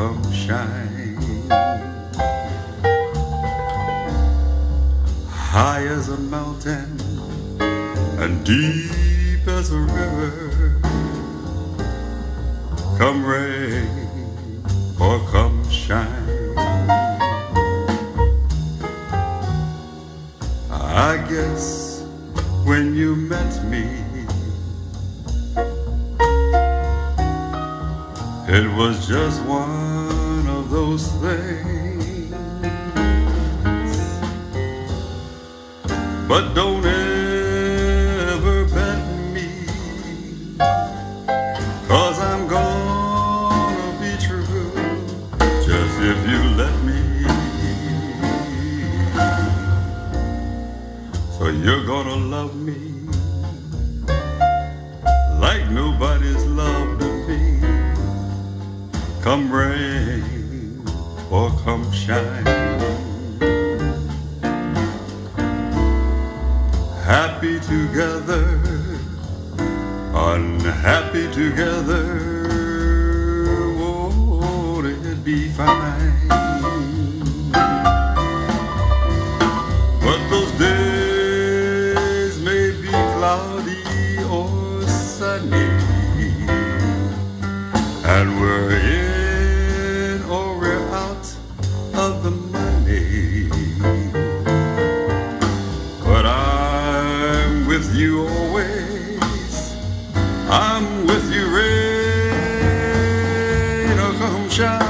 come shine. High as a mountain and deep as a river, come rain or come shine. I guess when you met me, it was just one of those things. But don't ever bet me, 'cause I'm gonna be true, just if you let me. So you're gonna love me like nobody's loved me, come rain or come shine. Happy together, unhappy together, won't it be fine? But those days may be cloudy or sunny, and we're in or we're out of the money. But I'm with you always, I'm with you rain or come shine.